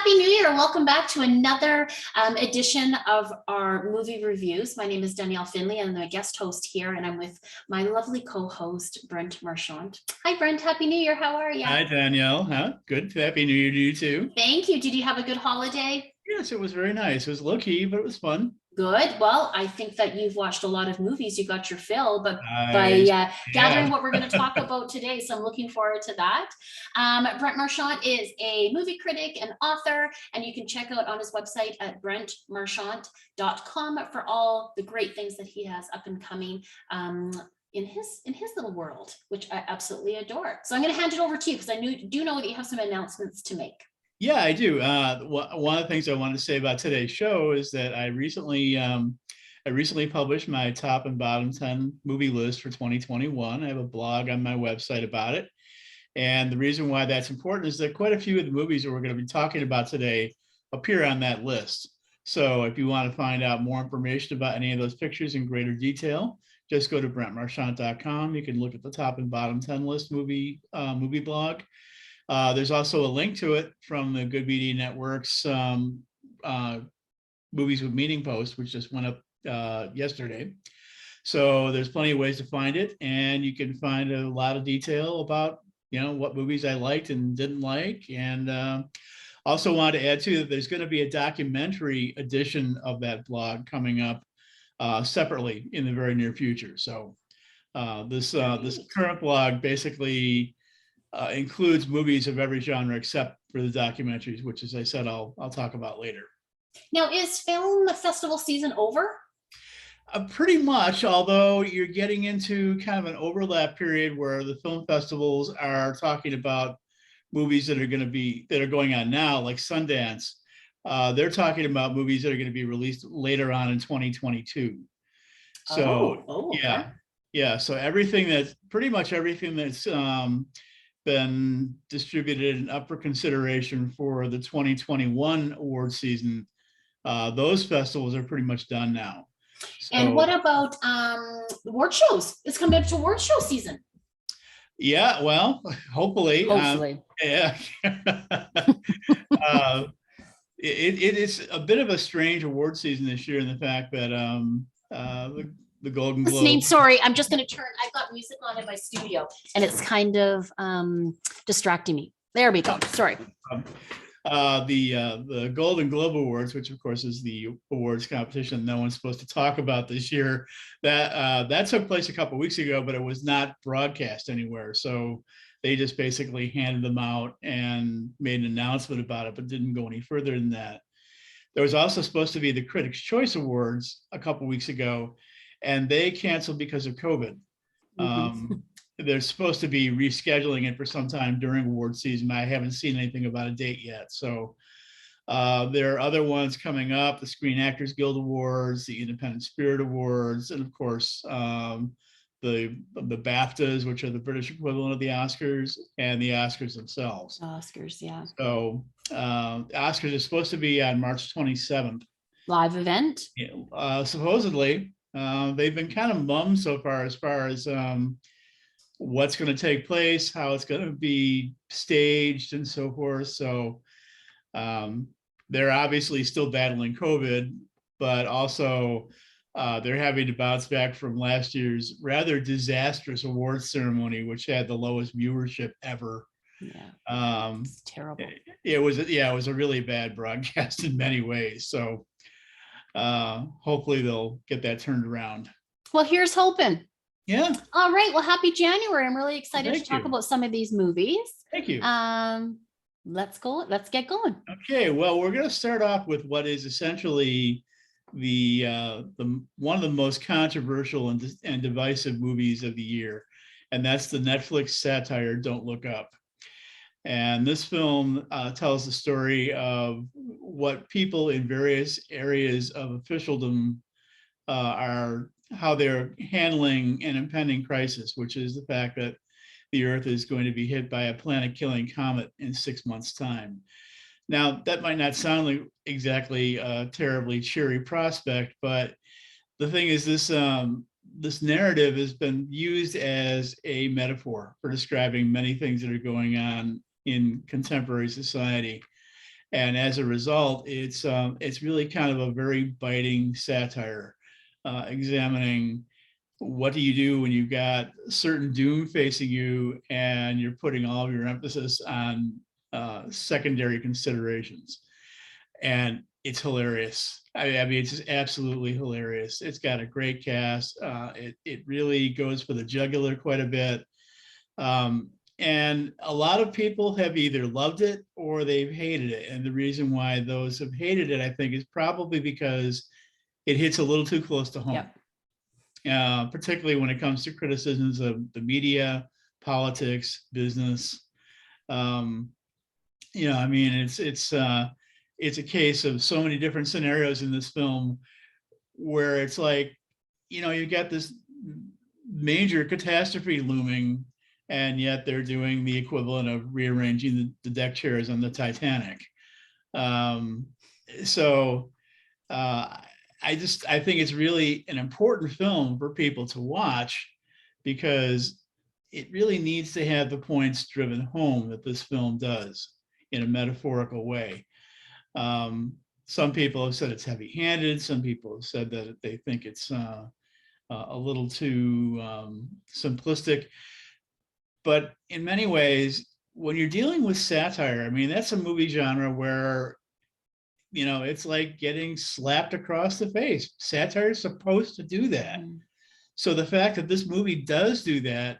Happy New Year and welcome back to another edition of our movie reviews. My name is Danielle Findlay. I'm the guest host here and I'm with my lovely co-host, Brent Marchant. Hi, Brent. Happy New Year. How are you? Hi, Danielle. Good. Happy New Year to you too. Thank you. Did you have a good holiday? Yes, it was very nice. It was low key, but it was fun. Good. Well, I think that you've watched a lot of movies. You got your fill, but by gathering what we're going to talk about today, so I'm looking forward to that. Brent Marchant is a movie critic and author, and you can check out on his website at brentmarchant.com for all the great things that he has up and coming in his little world, which I absolutely adore. So I'm going to hand it over to you because I do know that you have some announcements to make. Yeah, I do. One of the things I wanted to say about today's show is that I recently published my top and bottom 10 movie list for 2021. I have a blog on my website about it. And the reason why that's important is that quite a few of the movies that we're going to be talking about today appear on that list. So if you want to find out more information about any of those pictures in greater detail, just go to brentmarchant.com. You can look at the top and bottom 10 list movie blog. There's also a link to it from the Good Media Network's Movies with Meaning post, which just went up yesterday. So there's plenty of ways to find it, and you can find a lot of detail about what movies I liked and didn't like. And also wanted to add too that there's going to be a documentary edition of that blog coming up separately in the very near future. So this current blog basically includes movies of every genre except for the documentaries, which, as I said, I'll talk about later. Now, is film festival season over? Pretty much, although you're getting into kind of an overlap period where the film festivals are talking about movies that are going on now, like Sundance. They're talking about movies that are going to be released later on in 2022. So okay. Yeah. So pretty much everything that's been distributed and up for consideration for the 2021 award season, those festivals are pretty much done now. So, and what about award shows? It's coming up to award show season. Yeah, well, hopefully. Yeah. It is a bit of a strange award season this year in the fact that the Golden Globe. Sorry, I'm just going to turn. I've got music on in my studio, and it's kind of distracting me. There we go. Sorry. The Golden Globe Awards, which of course is the awards competition no one's supposed to talk about this year, that took place a couple of weeks ago, but it was not broadcast anywhere. So they just basically handed them out and made an announcement about it, but didn't go any further than that. There was also supposed to be the Critics' Choice Awards a couple of weeks ago, and they canceled because of COVID. They're supposed to be rescheduling it for some time during award season. I haven't seen anything about a date yet. So there are other ones coming up, the Screen Actors Guild Awards, the Independent Spirit Awards, and of course, the BAFTAs, which are the British equivalent of the Oscars, and the Oscars themselves. Oscars, yeah. So Oscars is supposed to be on March 27th. Live event? Supposedly. They've been kind of mum so far as what's going to take place, how it's going to be staged, and so forth. So they're obviously still battling COVID, but also they're having to bounce back from last year's rather disastrous awards ceremony, which had the lowest viewership ever. Yeah, it's terrible. It was a really bad broadcast in many ways. So hopefully they'll get that turned around. Well, here's hoping. Yeah. All right. Well, happy January. I'm really excited to talk about some of these movies. Thank you. Let's go. Let's get going. Okay. Well, we're going to start off with what is essentially the one of the most controversial and divisive movies of the year, and that's the Netflix satire Don't Look Up. And this film tells the story of what people in various areas of officialdom how they're handling an impending crisis, which is the fact that the Earth is going to be hit by a planet-killing comet in 6 months' time. Now, that might not sound like exactly a terribly cheery prospect, but the thing is, this narrative has been used as a metaphor for describing many things that are going on in contemporary society. And as a result, it's really kind of a very biting satire, examining what do you do when you've got certain doom facing you and you're putting all of your emphasis on secondary considerations. And it's hilarious. I mean, it's just absolutely hilarious. It's got a great cast. It really goes for the jugular quite a bit. And a lot of people have either loved it or they've hated it. And the reason why those have hated it, I think, is probably because it hits a little too close to home. Yep. Particularly when it comes to criticisms of the media, politics, business. You know, I mean, it's a case of so many different scenarios in this film where it's like, you know, you got this major catastrophe looming, and yet they're doing the equivalent of rearranging the deck chairs on the Titanic. I think it's really an important film for people to watch, because it really needs to have the points driven home that this film does in a metaphorical way. Some people have said it's heavy-handed. Some people have said that they think it's a little too simplistic. But in many ways, when you're dealing with satire, I mean, that's a movie genre where, you know, it's like getting slapped across the face. Satire is supposed to do that. Mm. So the fact that this movie does do that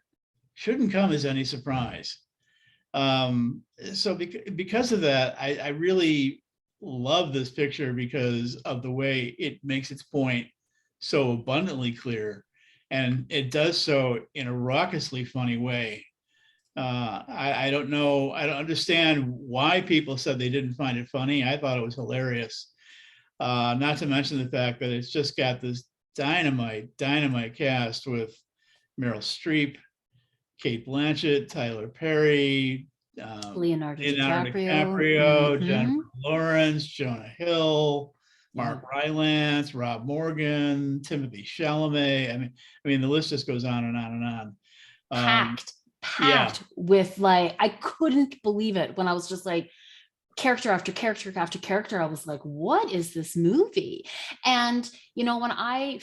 shouldn't come as any surprise. So because of that, I really love this picture because of the way it makes its point so abundantly clear, and it does so in a raucously funny way. I don't know, I don't understand why people said they didn't find it funny. I thought it was hilarious. Not to mention the fact that it's just got this dynamite cast with Meryl Streep, Kate Blanchett, Tyler Perry, Leonardo DiCaprio, mm-hmm. Jennifer Lawrence, Jonah Hill, Mark Rylance, Rob Morgan, Timothy Chalamet. I mean, the list just goes on and on and on. Packed with, like, I couldn't believe it when I was just like, character after character after character. I was like, what is this movie? And, you know, when my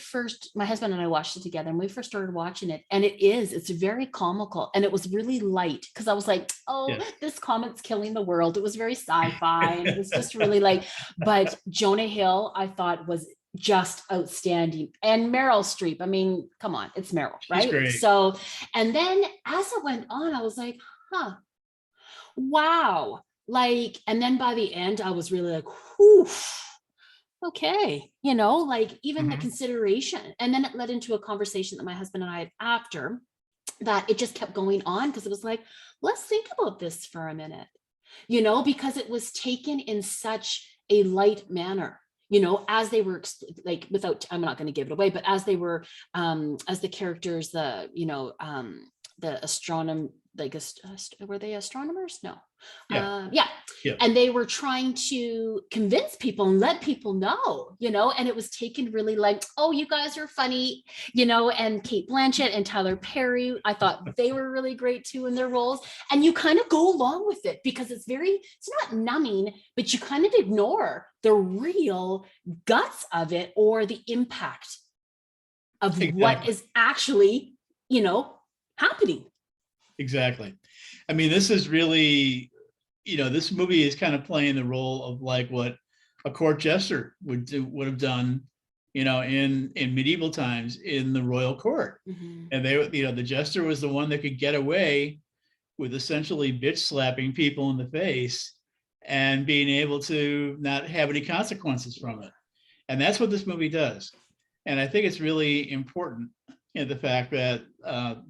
husband and I watched it together, and we first started watching it, and it's very comical, and it was really light, because I was like, this comet's killing the world. It was very sci-fi, and it was just really like, but Jonah Hill, I thought, was just outstanding. And Meryl Streep, I mean, come on, it's Meryl, right? So, and then as it went on, I was like, wow. Like, and then by the end, I was really like, whew, okay, you know, like, even the consideration. And then it led into a conversation that my husband and I had after that, it just kept going on, because it was like, let's think about this for a minute, you know, because it was taken in such a light manner, you know, as they were like, without, I'm not going to give it away, but as they were, as the characters, the astronomer, like, were they astronomers? No. Yeah. And they were trying to convince people and let people know, you know, and it was taken really like, oh, you guys are funny, you know, and Kate Blanchett and Tyler Perry, I thought they were really great too in their roles. And you kind of go along with it, because it's not numbing, but you kind of ignore the real guts of it, or the impact of what is actually, you know, happening. Exactly. I mean, this is really, you know, this movie is kind of playing the role of like what a court jester would have done, you know, in medieval times in the royal court. And they, you know, the jester was the one that could get away with essentially bitch slapping people in the face and being able to not have any consequences from it. And that's what this movie does. And I think it's really important in the fact that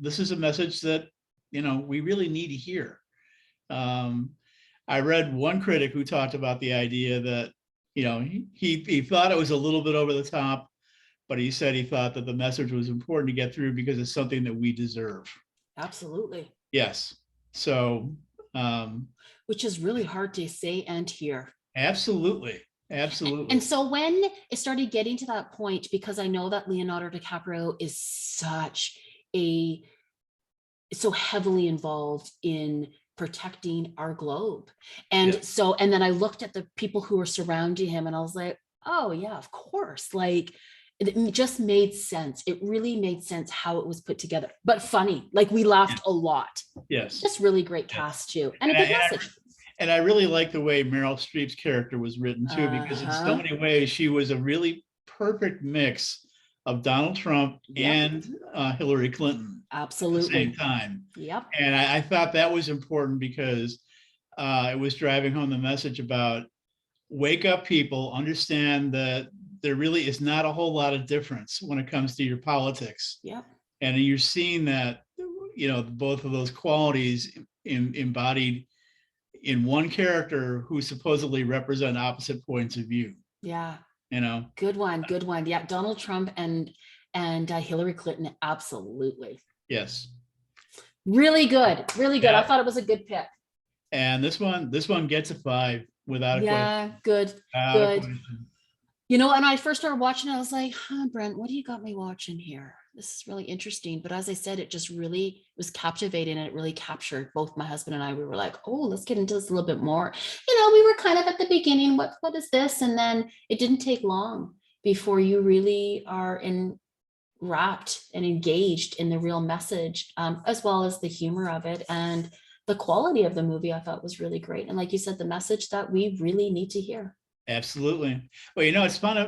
this is a message that, you know, we really need to hear. I read one critic who talked about the idea that, you know, he thought it was a little bit over the top, but he said he thought that the message was important to get through because it's something that we deserve. Absolutely. Yes. So. Which is really hard to say and hear. Absolutely. Absolutely. And so when it started getting to that point, because I know that Leonardo DiCaprio is so heavily involved in protecting our globe. And so, and then I looked at the people who were surrounding him and I was like, oh yeah, of course. Like it just made sense. It really made sense how it was put together, but funny. Like we laughed a lot. Yes. Just really great cast too. And a good message. And I really like the way Meryl Streep's character was written too, because in so many ways she was a really perfect mix of Donald Trump and Hillary Clinton absolutely at the same time. Yep. And I thought that was important because it was driving home the message about wake up, people, understand that there really is not a whole lot of difference when it comes to your politics. Yep. And you're seeing that, you know, both of those qualities embodied in one character who supposedly represent opposite points of view. Yeah. You know, good one. Yeah, Donald Trump and Hillary Clinton, absolutely. Yes. Really good. Really good. I thought it was a good pick. And this one gets a 5 without a question. Good. You know, and I first started watching it, I was like, Brent, what do you got me watching here? This is really interesting. But as I said, it just really was captivating and it really captured both my husband and I. We were like, oh, let's get into this a little bit more. You know, we were kind of at the beginning, what is this? And then it didn't take long before you really are wrapped and engaged in the real message, as well as the humor of it. And the quality of the movie I thought was really great. And like you said, the message that we really need to hear. Absolutely. Well, you know, it's kind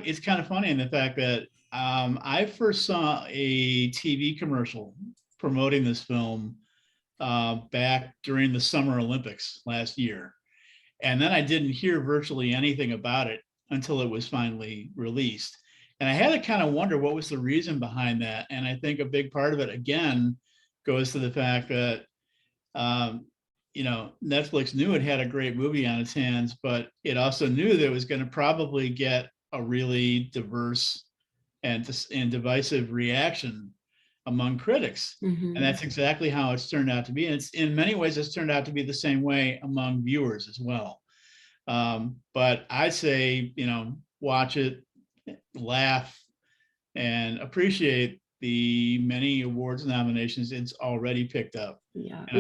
of funny in the fact that I first saw a TV commercial promoting this film back during the Summer Olympics last year. And then I didn't hear virtually anything about it until it was finally released. And I had to kind of wonder what was the reason behind that. And I think a big part of it, again, goes to the fact that you know, Netflix knew it had a great movie on its hands, but it also knew that it was going to probably get a really diverse and divisive reaction among critics. And that's exactly how it's turned out to be. And it's in many ways, it's turned out to be the same way among viewers as well. But I'd say, you know, watch it, laugh, and appreciate the many awards nominations it's already picked up. Yeah, and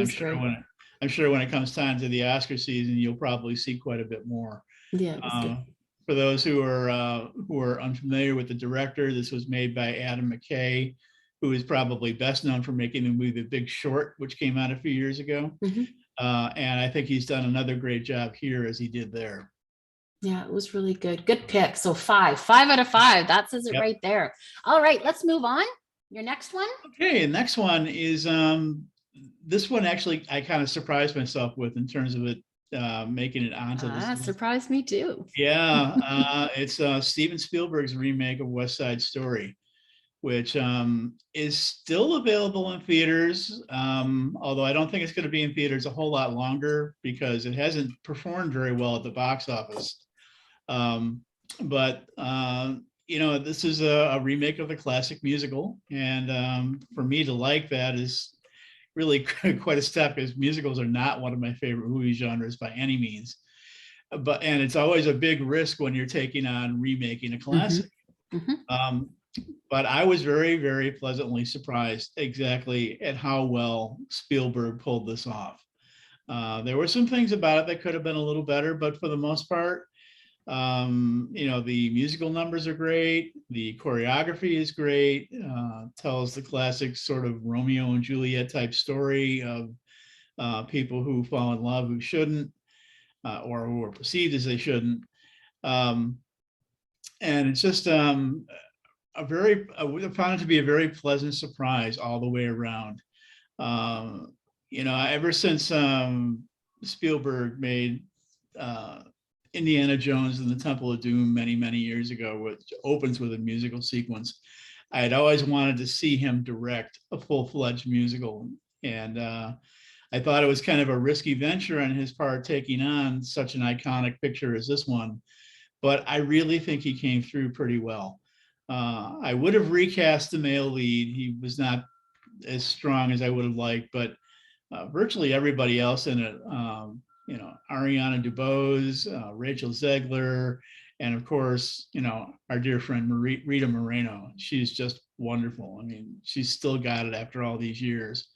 I'm sure when it comes time to the Oscar season, you'll probably see quite a bit more. Yeah. For those who are unfamiliar with the director, this was made by Adam McKay, who is probably best known for making the movie The Big Short, which came out a few years ago. And I think he's done another great job here as he did there. Yeah, it was really good. Good pick. So 5 out of 5. That says it right there. All right, let's move on. Your next one. Okay, next one is this one actually I kind of surprised myself with in terms of it making it onto this. Surprised me too. Yeah, it's Steven Spielberg's remake of West Side Story, which is still available in theaters, although I don't think it's going to be in theaters a whole lot longer because it hasn't performed very well at the box office. But you know, this is a remake of the classic musical, and for me to like that is really quite a step, because musicals are not one of my favorite movie genres by any means. And it's always a big risk when you're taking on remaking a classic. But I was very, very pleasantly surprised exactly at how well Spielberg pulled this off. There were some things about it that could have been a little better, but for the most part, you know, the musical numbers are great. The choreography is great. Tells the classic sort of Romeo and Juliet type story of people who fall in love who shouldn't, or who are perceived as they shouldn't. And it's just I found it to be a very pleasant surprise all the way around. You know, ever since Spielberg made Indiana Jones and the Temple of Doom many, many years ago, which opens with a musical sequence, I had always wanted to see him direct a full-fledged musical. And I thought it was kind of a risky venture on his part, taking on such an iconic picture as this one. But I really think he came through pretty well. I would have recast the male lead. He was not as strong as I would have liked, but virtually everybody else in it, you know, Ariana DeBose, Rachel Zegler, and of course, you know, our dear friend Rita Moreno. She's just wonderful. I mean, she's still got it after all these years.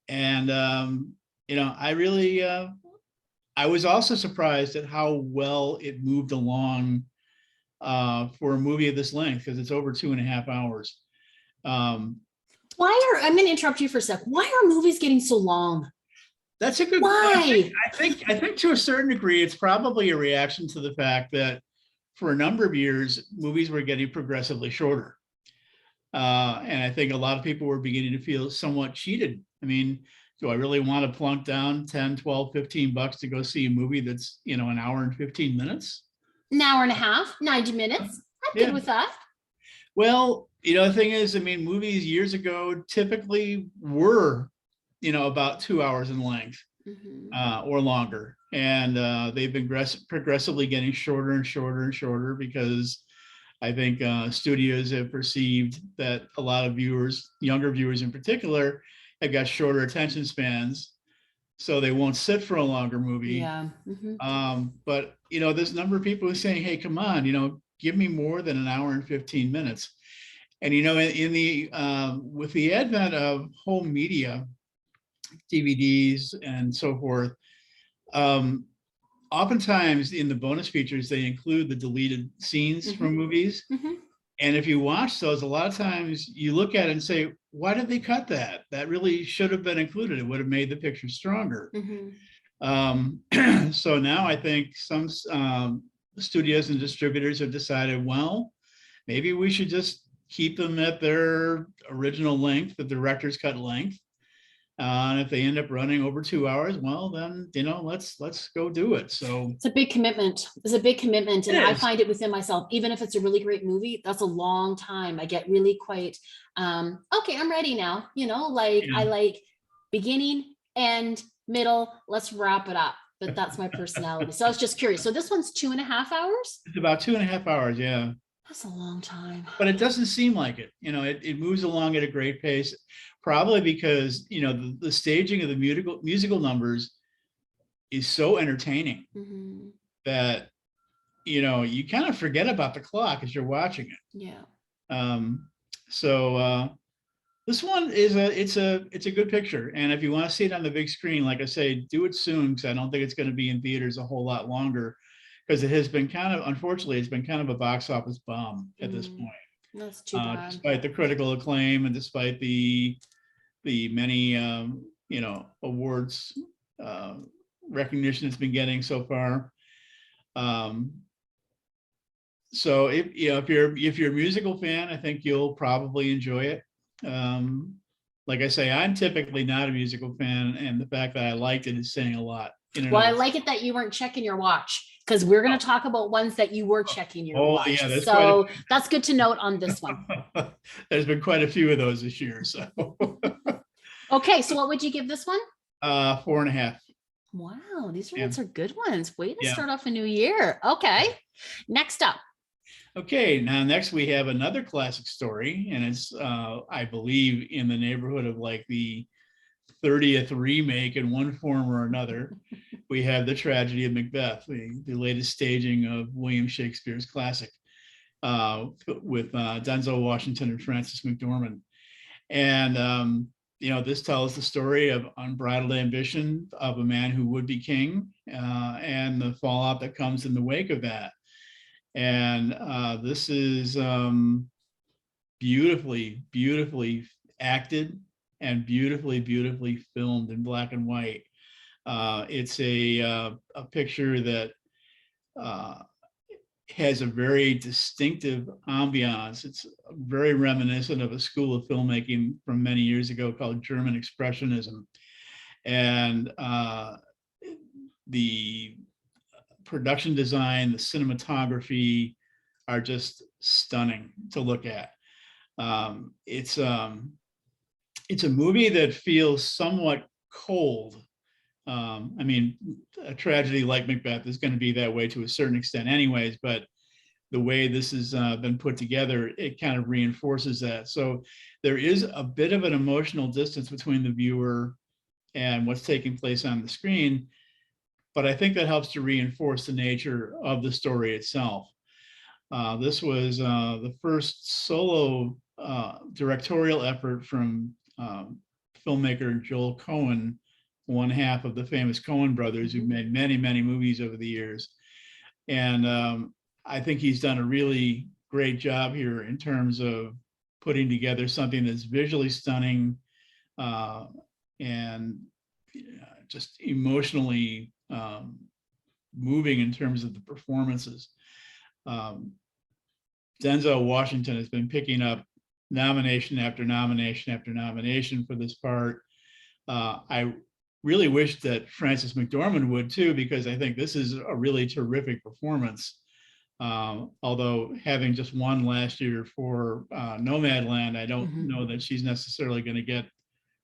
And, I really, I was also surprised at how well it moved along for a movie of this length, because it's over 2.5 hours. I'm going to interrupt you for a sec. Why are movies getting so long? That's a good Why? I think to a certain degree, it's probably a reaction to the fact that for a number of years, movies were getting progressively shorter. And I think a lot of people were beginning to feel somewhat cheated. I mean, do I really want to plunk down 10, 12, 15 bucks to go see a movie that's, an hour and 15 minutes? An hour and a half, 90 minutes. I'm good with that. Well, the thing is, I mean, movies years ago typically were, about 2 hours in length, or longer. And they've been progressively getting shorter and shorter and shorter, because I think studios have perceived that a lot of viewers, younger viewers in particular, have got shorter attention spans, so they won't sit for a longer movie. Yeah. But there's a number of people who are saying, "Hey, come on, give me more than an hour and 15 minutes." And in the with the advent of home media, DVDs and so forth, oftentimes in the bonus features, they include the deleted scenes from movies. And if you watch those, a lot of times you look at it and say, why did they cut that? That really should have been included. It would have made the picture stronger. So now I think some studios and distributors have decided, well, maybe we should just keep them at their original length, the director's cut length. And if they end up running over 2 hours, well, then, let's go do it. So it's a big commitment. It's a big commitment. And I find it within myself, even if it's a really great movie, that's a long time. I get really quite, okay, I'm ready now. I like beginning, end, middle, let's wrap it up. But that's my personality. So I was just curious. So this one's 2.5 hours? It's about 2.5 hours. Yeah. That's a long time. But it doesn't seem like it. It moves along at a great pace, probably because, the staging of the musical numbers is so entertaining that, you kind of forget about the clock as you're watching it. Yeah. So this one is it's a good picture. And if you want to see it on the big screen, like I say, do it soon, because I don't think it's going to be in theaters a whole lot longer, because it has been unfortunately, it's been kind of a box office bomb at this point. That's too bad. Despite the critical acclaim and despite the many, awards recognition it's been getting so far. So if you're a musical fan, I think you'll probably enjoy it. Like I say, I'm typically not a musical fan, and the fact that I liked it is saying a lot. Well, I like it that you weren't checking your watch, because we're going to talk about ones that you were checking your watch. Yeah, so that's good to note on this one. There's been quite a few of those this year. So okay, so what would you give this one? 4.5. Wow, these ones are good ones. Way to start off a new year. Okay, next up. Okay, now next we have another classic story, and it's I believe in the neighborhood of like the 30th remake in one form or another. We have The Tragedy of Macbeth, the latest staging of William Shakespeare's classic, with Denzel Washington and Frances McDormand. And this tells the story of unbridled ambition of a man who would be king, and the fallout that comes in the wake of that. And this is beautifully acted and beautifully filmed in black and white. It's a picture that has a very distinctive ambiance. It's very reminiscent of a school of filmmaking from many years ago called German Expressionism. And the production design, the cinematography are just stunning to look at. It's a movie that feels somewhat cold. I mean, a tragedy like Macbeth is going to be that way to a certain extent anyways, but the way this has been put together, it kind of reinforces that. So there is a bit of an emotional distance between the viewer and what's taking place on the screen, but I think that helps to reinforce the nature of the story itself. This was the first solo directorial effort from filmmaker Joel Coen, one half of the famous Coen brothers, who've made many, many movies over the years. And I think he's done a really great job here in terms of putting together something that's visually stunning and just emotionally moving in terms of the performances. Denzel Washington has been picking up nomination after nomination after nomination for this part. I really wish that Frances McDormand would too, because I think this is a really terrific performance. Although having just won last year for Nomadland, I don't know that she's necessarily going to get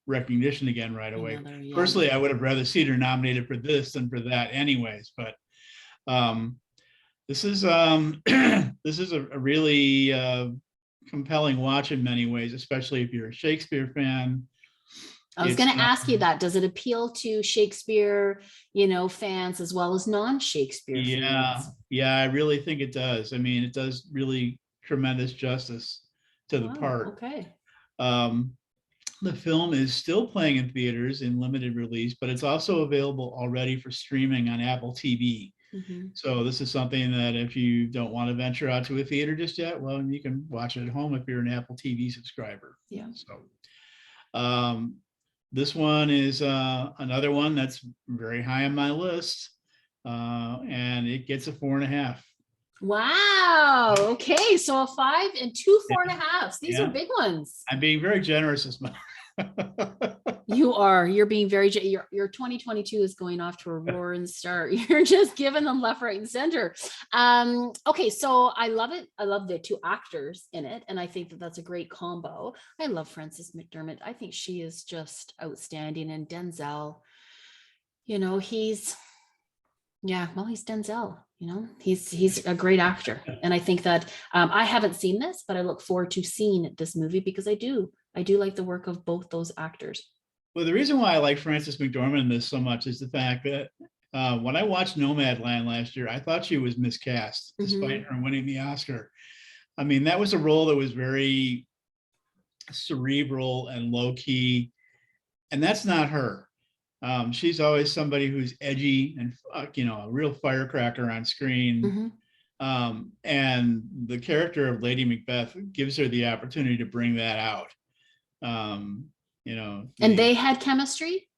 recognition again right away. Personally, I would have rather seen her nominated for this than for that anyways, but this is this is a really compelling watch in many ways, especially if you're a Shakespeare fan. I was going to ask you that. Does it appeal to Shakespeare, fans as well as non-Shakespeare fans? Yeah, I really think it does. I mean, it does really tremendous justice to the part. Okay. The film is still playing in theaters in limited release, but it's also available already for streaming on Apple TV. So this is something that if you don't want to venture out to a theater just yet, well, you can watch it at home if you're an Apple TV subscriber. Yeah. So this one is another one that's very high on my list, and it gets a 4.5. Wow. Okay. So a 5 and 2 4.5s. These are big ones. I'm being very generous this month. You are. You're being very. Your 2022 is going off to a roaring start. You're just giving them left, right, and center. Okay. So I love it. I love the 2 actors in it, and I think that that's a great combo. I love Frances McDormand. I think she is just outstanding, and Denzel. He's Denzel. He's a great actor, and I think that I haven't seen this, but I look forward to seeing this movie because I do like the work of both those actors. Well, the reason why I like Frances McDormand in this so much is the fact that when I watched Nomadland last year, I thought she was miscast despite her winning the Oscar. I mean, that was a role that was very cerebral and low key, and that's not her. She's always somebody who's edgy and a real firecracker on screen. And the character of Lady Macbeth gives her the opportunity to bring that out. And they had chemistry.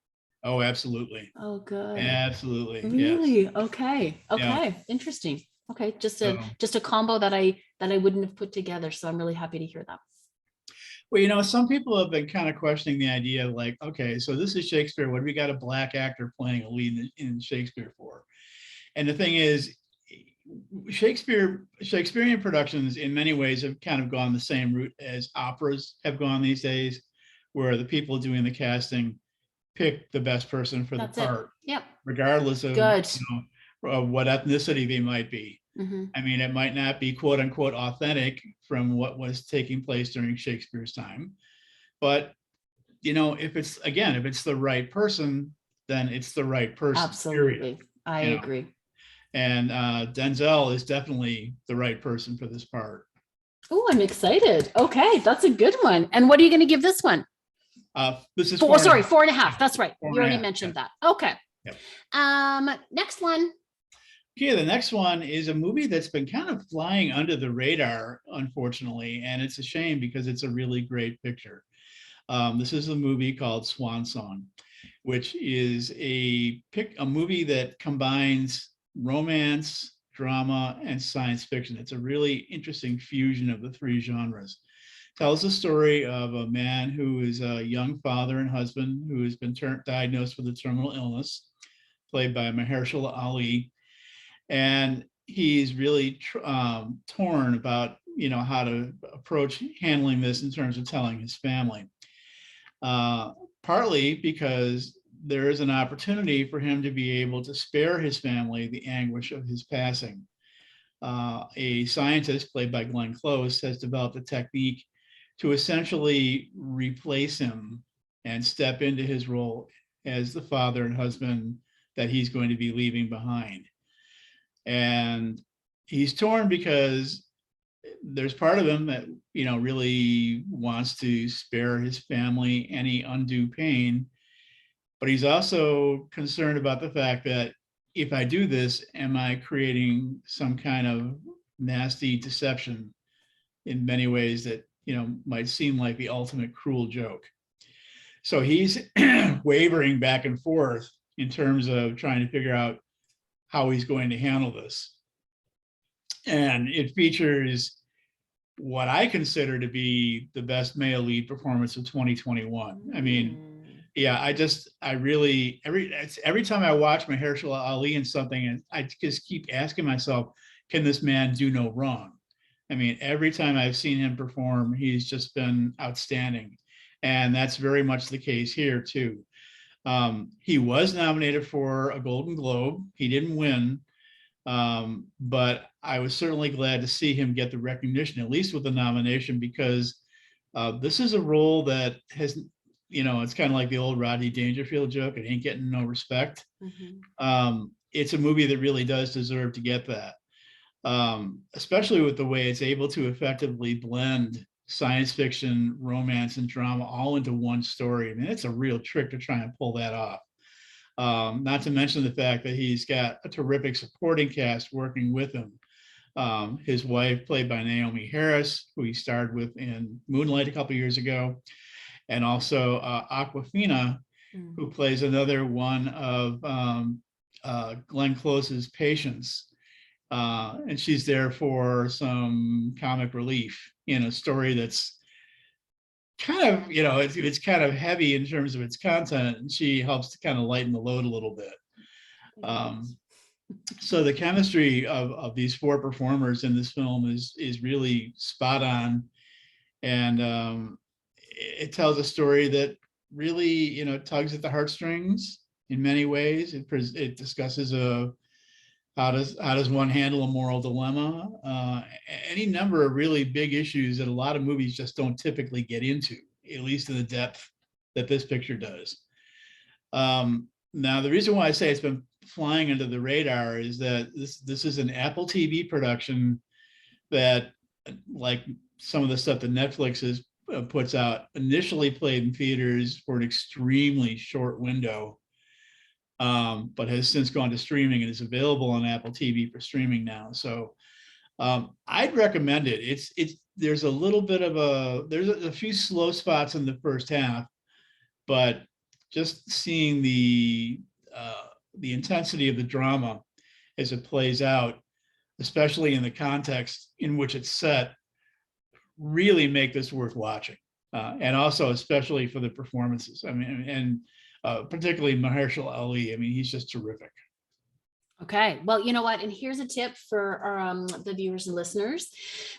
Oh, absolutely. Oh, good. Absolutely. Really? Yes. Okay. Interesting. Okay, just a combo that I wouldn't have put together. So I'm really happy to hear that. Well, some people have been kind of questioning the idea of like, okay, so this is Shakespeare. What do we got a black actor playing a lead in Shakespeare for? And the thing is, Shakespearean productions in many ways have kind of gone the same route as operas have gone these days, where the people doing the casting pick the best person for the part, regardless of what ethnicity they might be. I mean, it might not be quote unquote authentic from what was taking place during Shakespeare's time, but if it's the right person, then it's the right person. Absolutely. Period. I agree. And Denzel is definitely the right person for this part. Oh, I'm excited. Okay, that's a good one. And what are you going to give this one? This is 4.5. That's right. You already mentioned that. Okay. Yep. Next one. Okay, the next one is a movie that's been kind of flying under the radar, unfortunately, and it's a shame because it's a really great picture. This is a movie called Swan Song, which is a movie that combines romance, drama, and science fiction. It's a really interesting fusion of the 3 genres. Tells the story of a man who is a young father and husband who has been diagnosed with a terminal illness, played by Mahershala Ali. And he's really torn about, how to approach handling this in terms of telling his family. Partly because there is an opportunity for him to be able to spare his family the anguish of his passing. A scientist played by Glenn Close has developed a technique to essentially replace him and step into his role as the father and husband that he's going to be leaving behind. And he's torn because there's part of him that, really wants to spare his family any undue pain, but he's also concerned about the fact that if I do this, am I creating some kind of nasty deception in many ways that, might seem like the ultimate cruel joke. So he's wavering back and forth in terms of trying to figure out how he's going to handle this. And it features what I consider to be the best male lead performance of 2021. I mean, yeah, every time I watch Mahershala Ali in something, and I just keep asking myself, can this man do no wrong? I mean, every time I've seen him perform, he's just been outstanding. And that's very much the case here too. He was nominated for a Golden Globe. He didn't win, but I was certainly glad to see him get the recognition, at least with the nomination, because this is a role that has, it's kind of like the old Rodney Dangerfield joke, it ain't getting no respect. It's a movie that really does deserve to get that, especially with the way it's able to effectively blend science fiction, romance, and drama all into one story. I mean, it's a real trick to try and pull that off. Not to mention the fact that he's got a terrific supporting cast working with him. His wife, played by Naomi Harris, who he starred with in Moonlight a couple years ago, and also Awkwafina, who plays another one of Glenn Close's patients. And she's there for some comic relief in a story that's kind of, it's kind of heavy in terms of its content, and she helps to kind of lighten the load a little bit. So the chemistry of these four performers in this film is really spot on, and it tells a story that really, tugs at the heartstrings in many ways. It discusses how does one handle a moral dilemma? Any number of really big issues that a lot of movies just don't typically get into, at least in the depth that this picture does. Now, the reason why I say it's been flying under the radar is that this is an Apple TV production that, like some of the stuff that Netflix puts out, initially played in theaters for an extremely short window. But has since gone to streaming and is available on Apple TV for streaming now. So I'd recommend it. There's a little bit of there's a few slow spots in the first half, but just seeing the intensity of the drama as it plays out, especially in the context in which it's set, really make this worth watching. And also, especially for the performances. I mean, and particularly Mahershala Ali. I mean, he's just terrific. Okay, well, you know what? And here's a tip for the viewers and listeners.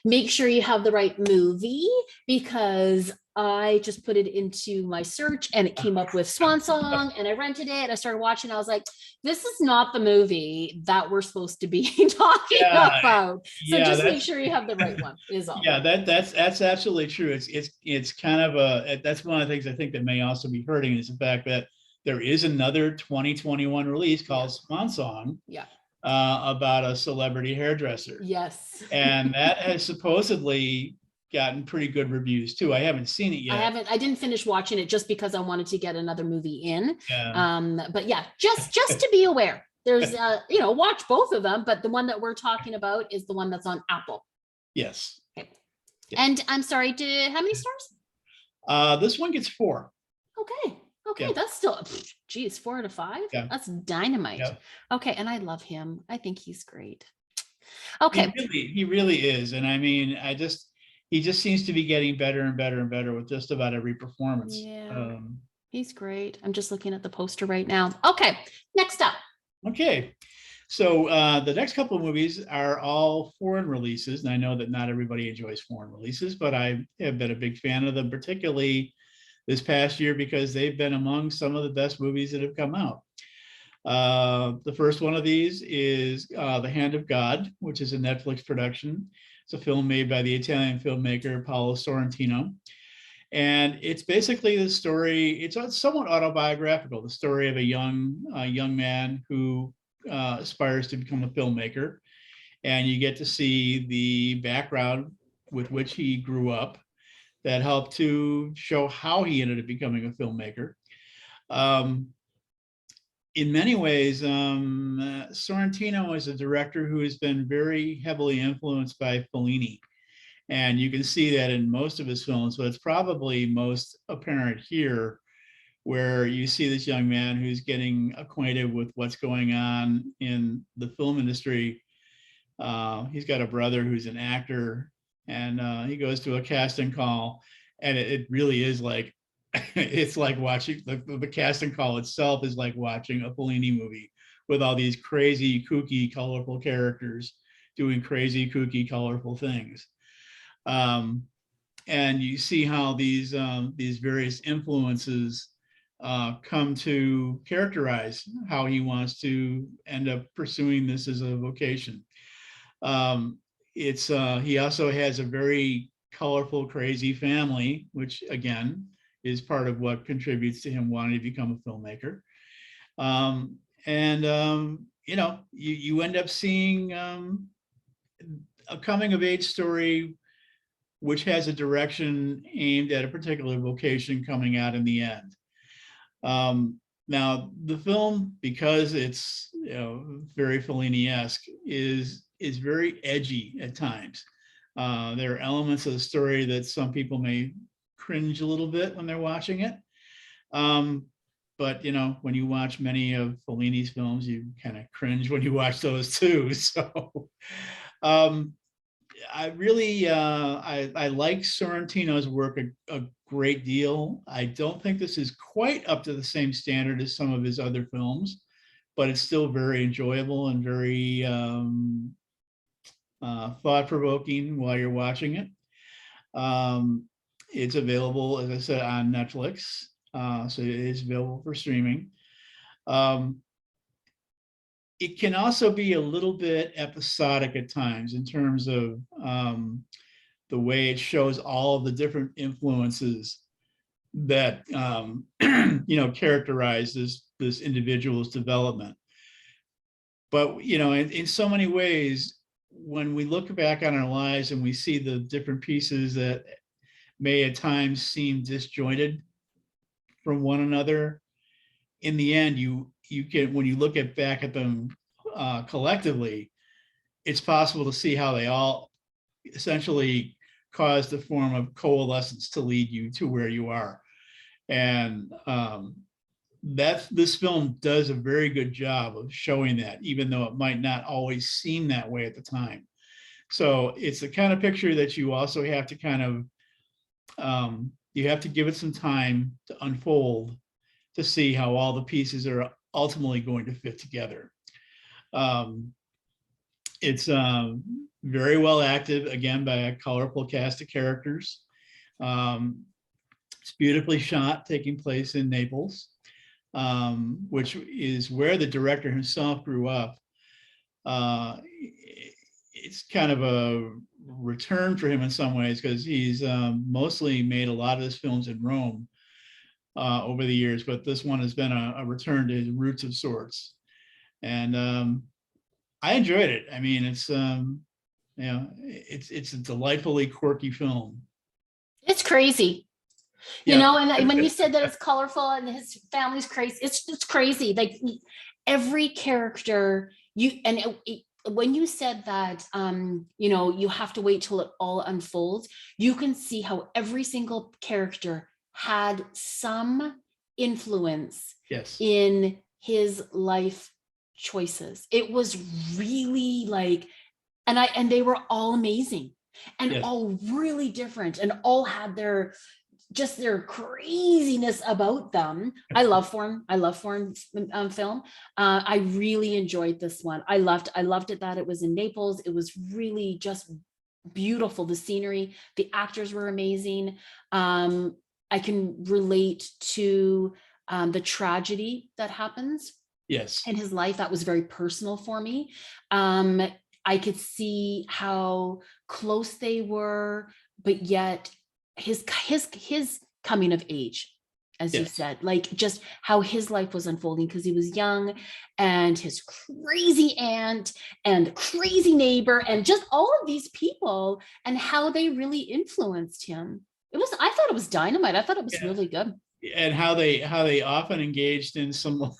Make sure you have the right movie, because I just put it into my search and it came up with Swan Song, and I rented it. I started watching. I was like, this is not the movie that we're supposed to be talking about. So just make sure you have the right one is all. Yeah, that's absolutely true. It's kind of that's one of the things I think that may also be hurting, is the fact that there is another 2021 release called Swan Song. About a celebrity hairdresser. Yes. And that has supposedly gotten pretty good reviews too. I haven't seen it yet. I didn't finish watching it just because I wanted to get another movie in. But yeah, just to be aware, there's watch both of them, but the one that we're talking about is the one that's on Apple. Yes. Okay. Yeah. And I'm sorry, how many stars? This one gets 4. Okay, that's still, geez, 4 out of 5. Yeah. That's dynamite. Yeah. Okay, and I love him. I think he's great. Okay, he really is, and I mean, he just seems to be getting better and better and better with just about every performance. Yeah, he's great. I'm just looking at the poster right now. Okay, next up. Okay, so the next couple of movies are all foreign releases, and I know that not everybody enjoys foreign releases, but I have been a big fan of them, particularly this past year, because they've been among some of the best movies that have come out. The first one of these is The Hand of God, which is a Netflix production. It's a film made by the Italian filmmaker Paolo Sorrentino. And it's basically the story, it's somewhat autobiographical, the story of a young man who aspires to become a filmmaker. and you get to see the background with which he grew up that helped to show how he ended up becoming a filmmaker. In many ways, Sorrentino is a director who has been very heavily influenced by Fellini. And you can see that in most of his films, but it's probably most apparent here, where you see this young man who's getting acquainted with what's going on in the film industry. He's got a brother who's an actor, and he goes to a casting call, and it really is like, it's like watching the casting call itself is like watching a Fellini movie with all these crazy, kooky, colorful characters doing crazy, kooky, colorful things. And you see how these various influences come to characterize how he wants to end up pursuing this as a vocation. He also has a very colorful, crazy family, which again is part of what contributes to him wanting to become a filmmaker. You know, you end up seeing a coming of age story which has a direction aimed at a particular vocation coming out in the end. Now, the film, because it's, you know, very Fellini-esque, is very edgy at times. There are elements of the story that some people may cringe a little bit when they're watching it. But, you know, when you watch many of Fellini's films, you kind of cringe when you watch those too. So I really, I like Sorrentino's work a great deal. I don't think this is quite up to the same standard as some of his other films, but it's still very enjoyable and very thought-provoking while you're watching it. It's available, as I said, on Netflix, so it is available for streaming. It can also be a little bit episodic at times in terms of the way it shows all of the different influences that you know, characterize this individual's development. But you know, in so many ways, when we look back on our lives and we see the different pieces that may at times seem disjointed from one another, in the end, you can, when you look back at them collectively, it's possible to see how they all essentially caused a form of coalescence to lead you to where you are. And this film does a very good job of showing that, even though it might not always seem that way at the time. So it's the kind of picture that you also have to kind of, you have to give it some time to unfold to see how all the pieces are ultimately going to fit together. It's very well acted, again, by a colorful cast of characters. It's beautifully shot, taking place in Naples, which is where the director himself grew up. It's kind of a return for him in some ways, because he's mostly made a lot of his films in Rome over the years, but this one has been a return to his roots of sorts. And I enjoyed it. I mean, it's you know, it's a delightfully quirky film. It's crazy. You know, and when you said that it's colorful and his family's crazy, it's crazy. Like every character, when you said that, you know, you have to wait till it all unfolds, you can see how every single character had some influence in his life choices. It was really like, and they were all amazing and all really different, and all had their craziness about them. I love foreign film. I really enjoyed this one. I loved it that it was in Naples. It was really just beautiful. The scenery, the actors were amazing. I can relate to the tragedy that happens in his life. That was very personal for me. I could see how close they were, but yet his coming of age as you said, like just how his life was unfolding because he was young, and his crazy aunt and crazy neighbor and just all of these people and how they really influenced him. I thought it was dynamite. I thought it was really good. And how they often engaged in some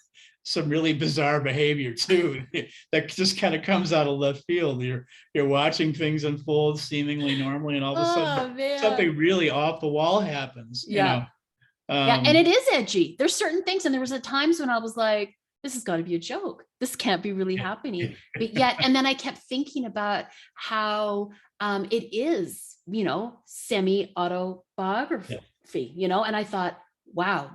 really bizarre behavior too, that just kind of comes out of left field. You're watching things unfold seemingly normally, and all of a sudden something really off the wall happens. You know. Yeah, and it is edgy. There's certain things, and there was a times when I was like, this has got to be a joke. This can't be really happening. But yet, and then I kept thinking about how it is, you know, semi-autobiography, you know, and I thought, wow,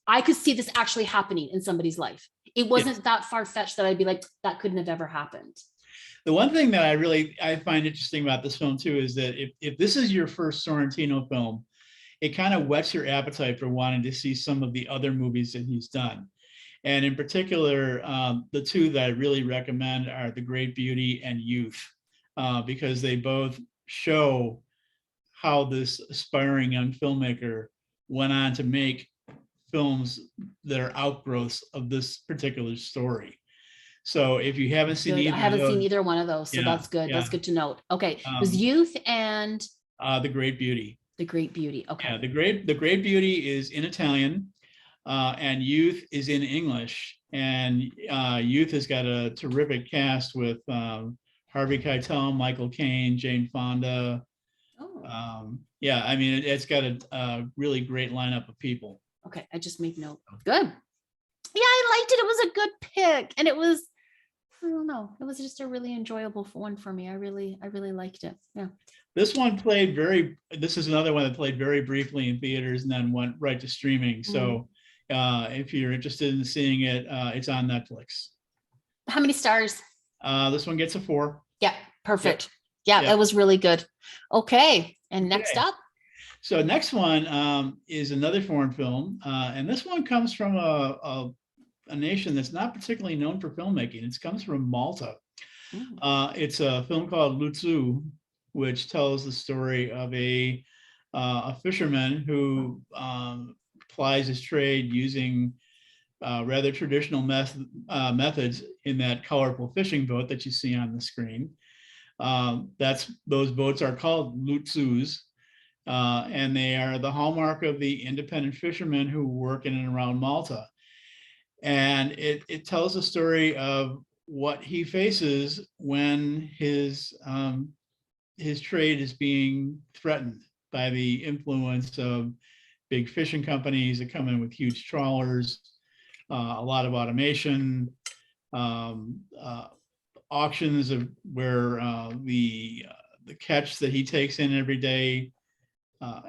I could see this actually happening in somebody's life. It wasn't that far-fetched that I'd be like, that couldn't have ever happened. The one thing that I find interesting about this film too is that if this is your first Sorrentino film, it kind of whets your appetite for wanting to see some of the other movies that he's done. And in particular, the two that I really recommend are The Great Beauty and Youth, because they both show how this aspiring young filmmaker went on to make films that are outgrowths of this particular story. So if you haven't seen either, I haven't seen either one of those, so that's good. That's good to note. Okay, it was Youth and The Great Beauty. The Great Beauty. Okay. Yeah, the Great Beauty is in Italian, and Youth is in English. And Youth has got a terrific cast with Harvey Keitel, Michael Caine, Jane Fonda. Yeah, I mean, it's got a really great lineup of people. Okay, I just made note. Good. Yeah, I liked it. It was a good pick, and it was, I don't know, it was just a really enjoyable one for me. I really liked it. Yeah. This is another one that played very briefly in theaters and then went right to streaming. So if you're interested in seeing it, it's on Netflix. How many stars? This one gets a 4. Yeah, perfect. Yeah, that was really good. Okay, and next up? So next one is another foreign film, and this one comes from a nation that's not particularly known for filmmaking. It comes from Malta. It's a film called Lutsu, which tells the story of a fisherman who plies his trade using rather traditional methods in that colorful fishing boat that you see on the screen. Those boats are called Lutsus, and they are the hallmark of the independent fishermen who work in and around Malta. And it tells the story of what he faces when his trade is being threatened by the influence of big fishing companies that come in with huge trawlers, a lot of automation, auctions of where the catch that he takes in every day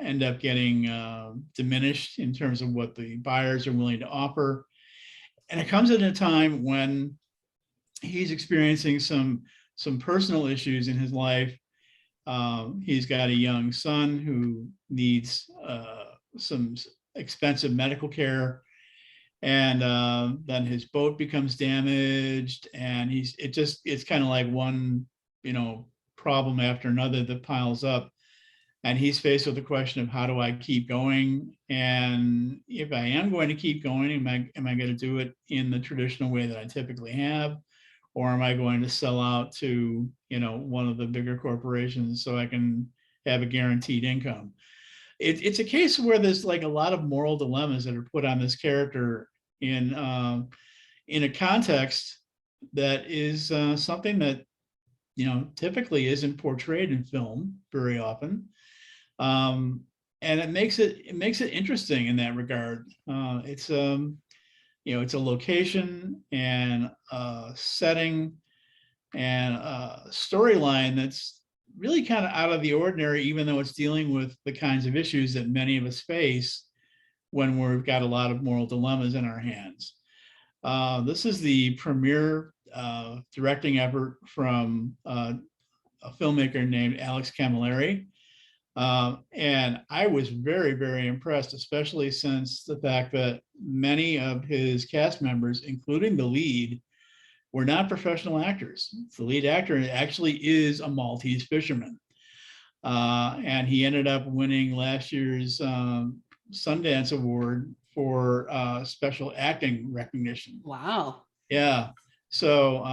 end up getting diminished in terms of what the buyers are willing to offer. And it comes at a time when he's experiencing some personal issues in his life. He's got a young son who needs some expensive medical care, and then his boat becomes damaged, and it's kind of like one problem after another that piles up, and he's faced with the question of, how do I keep going? And if I am going to keep going, am I going to do it in the traditional way that I typically have? Or am I going to sell out to, one of the bigger corporations so I can have a guaranteed income? It's a case where there's like a lot of moral dilemmas that are put on this character in a context that is something that, typically isn't portrayed in film very often. And it makes it interesting in that regard. It's a location and a setting and a storyline that's really kind of out of the ordinary, even though it's dealing with the kinds of issues that many of us face when we've got a lot of moral dilemmas in our hands. This is the premier directing effort from a filmmaker named Alex Camilleri. And I was very, very impressed, especially since the fact that many of his cast members, including the lead, were not professional actors. The lead actor actually is a Maltese fisherman. And he ended up winning last year's Sundance Award for special acting recognition. Wow. Yeah. So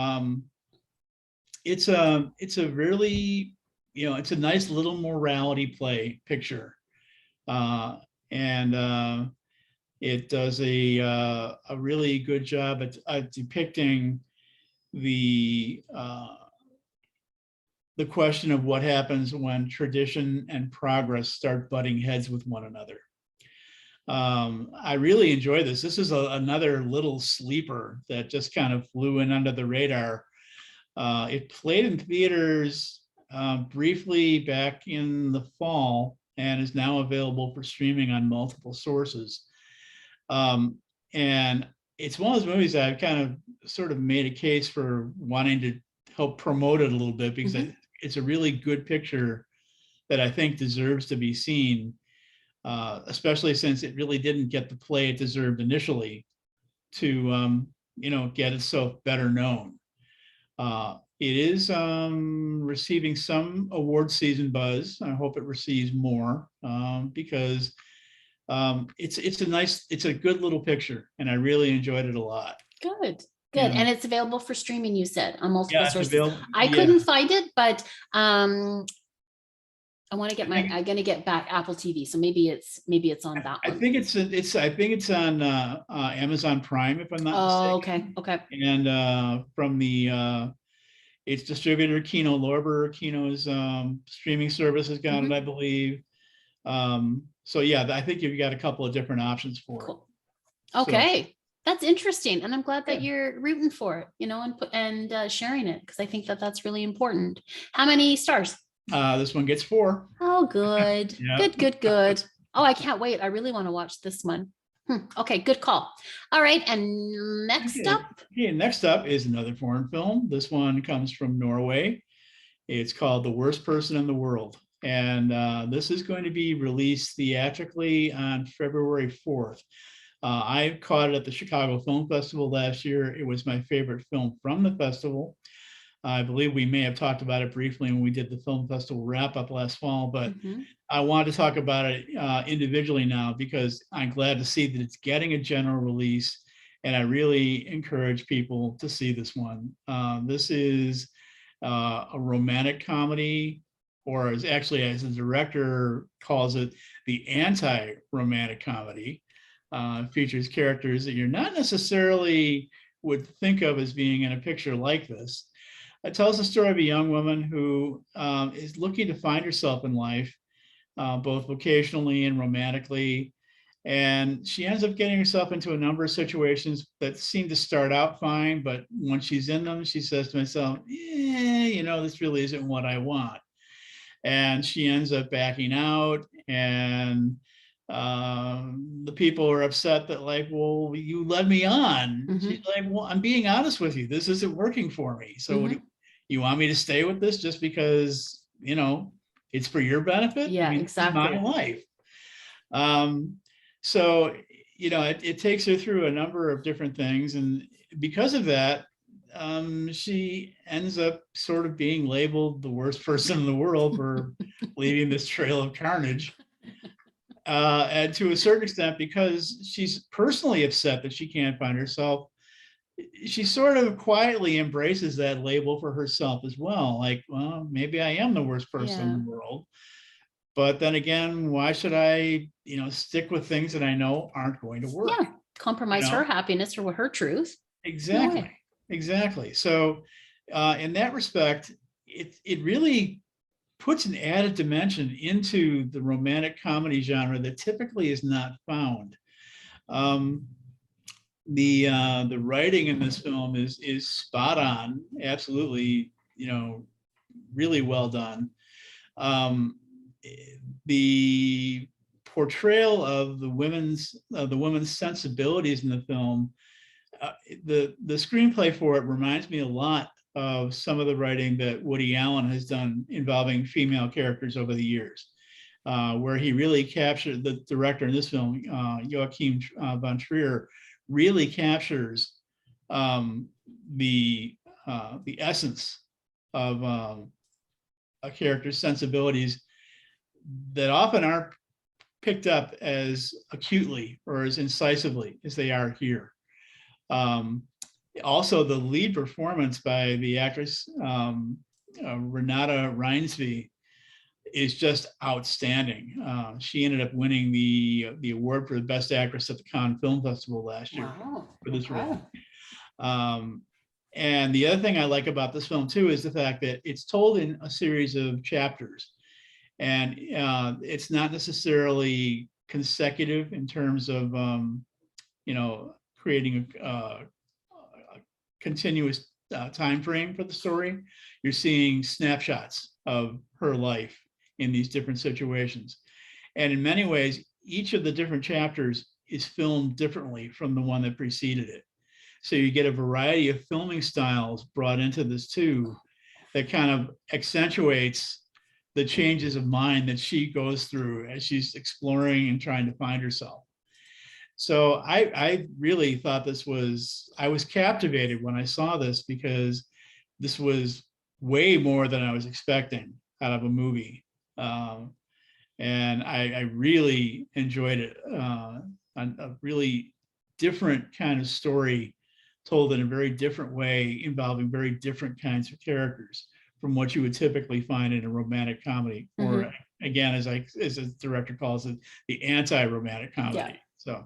it's a really, it's a nice little morality play picture. And it does a really good job at depicting the question of what happens when tradition and progress start butting heads with one another. I really enjoy this. This is another little sleeper that just kind of flew in under the radar. It played in theaters briefly back in the fall and is now available for streaming on multiple sources. And it's one of those movies that I've kind of sort of made a case for wanting to help promote it a little bit, because it's a really good picture that I think deserves to be seen, especially since it really didn't get the play it deserved initially to, get itself better known. It is receiving some award season buzz. I hope it receives more because it's a good little picture, and I really enjoyed it a lot. Good. Yeah. And it's available for streaming, you said, on multiple sources. I Yeah. couldn't find it, but I'm gonna get back Apple TV. So maybe it's on that one. I think it's on Amazon Prime, if I'm not mistaken. Okay. And from the its distributor, Kino Lorber. Kino's streaming service has got it, I believe. So yeah, I think you've got a couple of different options for it. Cool. Okay. That's interesting, and I'm glad that you're rooting for it, and sharing it, because I think that that's really important. How many stars? This one gets 4. Oh, good. Yep. Good. Oh, I can't wait. I really want to watch this one. Okay, good call. All right, and next up. Okay, next up is another foreign film. This one comes from Norway. It's called The Worst Person in the World, and this is going to be released theatrically on February 4th. I caught it at the Chicago Film Festival last year. It was my favorite film from the festival. I believe we may have talked about it briefly when we did the film festival wrap up last fall, but I wanted to talk about it individually now, because I'm glad to see that it's getting a general release, and I really encourage people to see this one. This is a romantic comedy, or as the director calls it, the anti-romantic comedy. Features characters that you're not necessarily would think of as being in a picture like this. It tells the story of a young woman who is looking to find herself in life, both vocationally and romantically. And she ends up getting herself into a number of situations that seem to start out fine, but when she's in them, she says to herself, this really isn't what I want. And she ends up backing out, and the people are upset that, like, well, you led me on. She's like, well, I'm being honest with you. This isn't working for me. So you want me to stay with this just because, it's for your benefit? Yeah, exactly. It's my life. So, it takes her through a number of different things. And because of that, she ends up sort of being labeled the worst person in the world for leaving this trail of carnage. And to a certain extent, because she's personally upset that she can't find herself, she sort of quietly embraces that label for herself as well. Like, well, maybe I am the worst person in the world. But then again, why should I, stick with things that I know aren't going to work? Yeah, compromise her happiness or her truth. Exactly. So in that respect, it really puts an added dimension into the romantic comedy genre that typically is not found. The writing in this film is spot on, absolutely, really well done. The portrayal of the women's sensibilities in the film, the screenplay for it reminds me a lot of some of the writing that Woody Allen has done involving female characters over the years, where he really captured, the director in this film, Joachim von Trier, really captures the essence of a character's sensibilities that often aren't picked up as acutely or as incisively as they are here. Also, the lead performance by the actress Renata Reinsve is just outstanding. She ended up winning the award for the best actress at the Cannes Film Festival last year for this role. And the other thing I like about this film too is the fact that it's told in a series of chapters, and it's not necessarily consecutive in terms of creating a continuous time frame for the story. You're seeing snapshots of her life in these different situations, and in many ways, each of the different chapters is filmed differently from the one that preceded it. So you get a variety of filming styles brought into this too, that kind of accentuates the changes of mind that she goes through as she's exploring and trying to find herself. So I really thought I was captivated when I saw this, because this was way more than I was expecting out of a movie. And I really enjoyed it. A really different kind of story told in a very different way, involving very different kinds of characters from what you would typically find in a romantic comedy, or again, as the director calls it, the anti-romantic comedy. Yeah. So